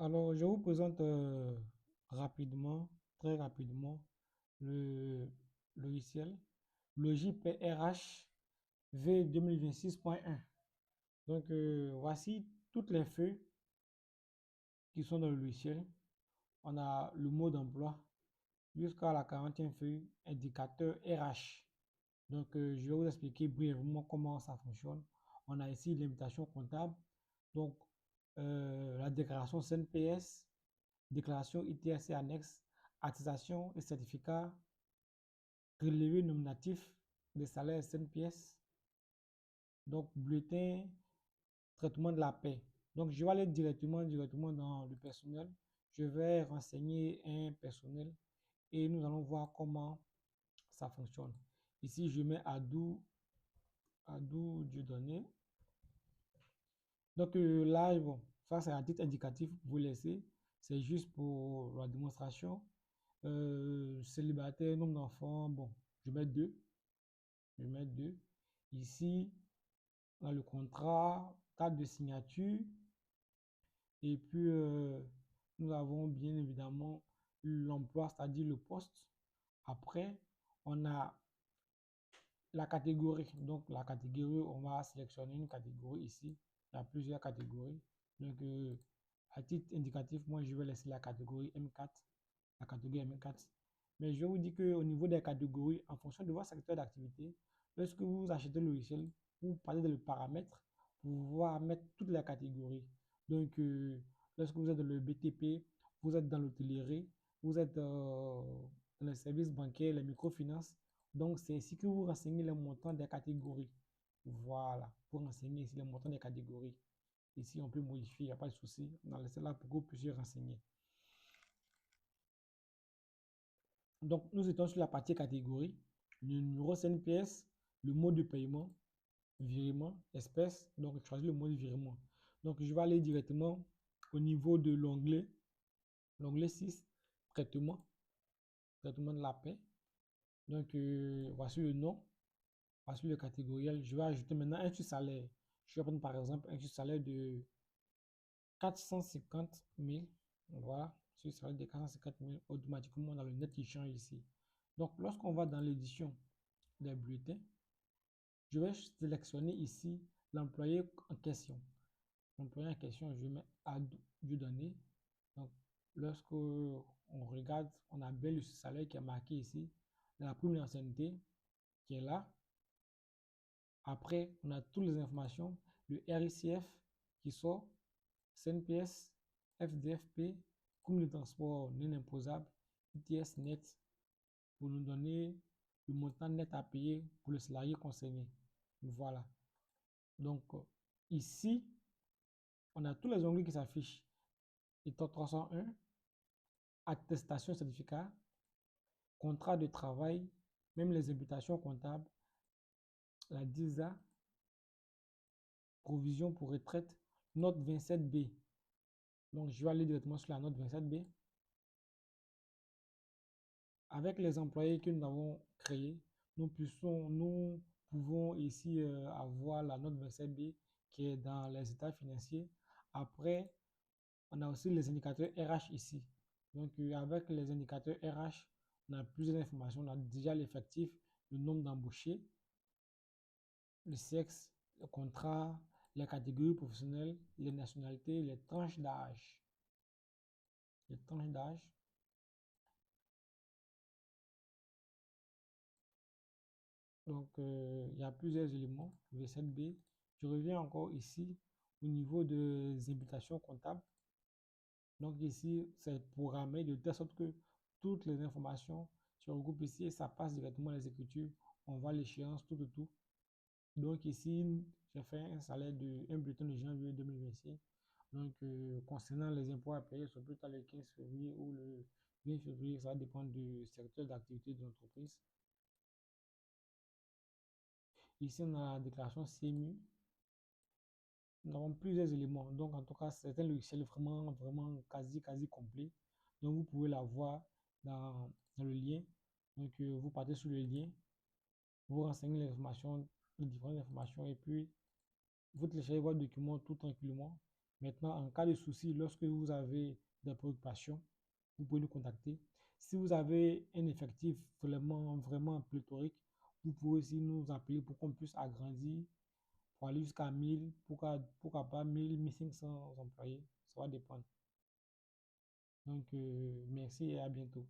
Alors, je vous présente rapidement, très rapidement, le logiciel LogiPRH V 2026.1. Donc, voici toutes les feuilles qui sont dans le logiciel. On a le mot d'emploi jusqu'à la 40e feuille, indicateur RH. Donc, je vais vous expliquer brièvement comment ça fonctionne. On a ici l'invitation comptable, donc la déclaration CNPS, déclaration ITSC annexe, attestation et certificat, relevé nominatif des salaires SNPS, donc bulletin, traitement de la paie. Donc je vais aller directement dans le personnel. Je vais renseigner un personnel et nous allons voir comment ça fonctionne. Ici, je mets Adou Dieudonné. Donc là, bon, ça c'est un titre indicatif, vous laissez. C'est juste pour la démonstration. Célibataire, nombre d'enfants, bon, je mets deux. Je mets deux. Ici, on a le contrat, date de signature. Et puis, nous avons bien évidemment l'emploi, c'est-à-dire le poste. Après, on a la catégorie. Donc, la catégorie, on va sélectionner une catégorie ici. Il y a plusieurs catégories. Donc, à titre indicatif, moi, je vais laisser la catégorie M4. La catégorie M4. Mais je vais vous dire qu'au niveau des catégories, en fonction de votre secteur d'activité, lorsque vous achetez le logiciel, vous parlez de le paramètre pour pouvoir mettre toutes les catégories. Donc, lorsque vous êtes dans le BTP, vous êtes dans l'hôtellerie, vous êtes dans les services bancaires, les microfinances. Donc, c'est ici que vous renseignez le montant des catégories. Voilà, pour renseigner ici le montant des catégories. Ici, on peut modifier, il n'y a pas de souci. On a laissé là pour que vous puissiez renseigner. Donc, nous étions sur la partie catégorie, le numéro CNPS, le mode de paiement, virement, espèce. Donc, je choisis le mode virement. Donc, je vais aller directement au niveau de l'onglet 6, traitement, traitement de la paie. Donc, voici le nom, voici le catégoriel. Je vais ajouter maintenant un sur-salaire. Je vais prendre par exemple un sur-salaire de 450 000. Voilà, sur-salaire de 450 000. Automatiquement, dans le net qui change ici. Donc, lorsqu'on va dans l'édition des bulletins, je vais sélectionner ici l'employé en question. L'employé en question, je mets Dieudonné. Donc, lorsque on regarde, on a bien le salaire qui est marqué ici, la prime d'ancienneté qui est là. Après, on a toutes les informations, le RICF qui sort, CNPS, FDFP, comme le transport non imposable, ITS net, pour nous donner le montant net à payer pour le salarié concerné. Voilà. Donc, ici, on a tous les onglets qui s'affichent. État 301, attestation certificat, contrat de travail, même les imputations comptables, la DISA, provision pour retraite, note 27B. Donc, je vais aller directement sur la note 27B. Avec les employés que nous avons créés, nous pouvons ici avoir la note 27B qui est dans les états financiers. Après, on a aussi les indicateurs RH ici. Donc, avec les indicateurs RH, on a plusieurs informations. On a déjà l'effectif, le nombre d'embauchés, le sexe, le contrat, les catégories professionnelles, les nationalités, les tranches d'âge. Les tranches d'âge. Donc, il y a plusieurs éléments. V7B. Je reviens encore ici au niveau des imputations comptables. Donc, ici, c'est programmé de telle sorte que toutes les informations se regroupent ici et ça passe directement à l'exécutif. On voit l'échéance, tout. Donc, ici, j'ai fait un bulletin de janvier 2026. Donc, concernant les impôts à payer, c'est plutôt le 15 février ou le 20 février, ça dépend du secteur d'activité de l'entreprise. Ici, on a la déclaration CMU. Nous avons plusieurs éléments. Donc, en tout cas, c'est un logiciel vraiment quasi complet. Donc, vous pouvez la voir dans le lien. Donc, vous partez sur le lien, vous renseignez les informations, les différentes informations, et puis vous téléchargez votre document tout tranquillement. Maintenant, en cas de souci, lorsque vous avez des préoccupations, vous pouvez nous contacter. Si vous avez un effectif vraiment pléthorique, vous pouvez aussi nous appeler pour qu'on puisse agrandir pour aller jusqu'à 1000, pourquoi pas 1000, 1500 employés. Ça va dépendre. Donc, merci et à bientôt.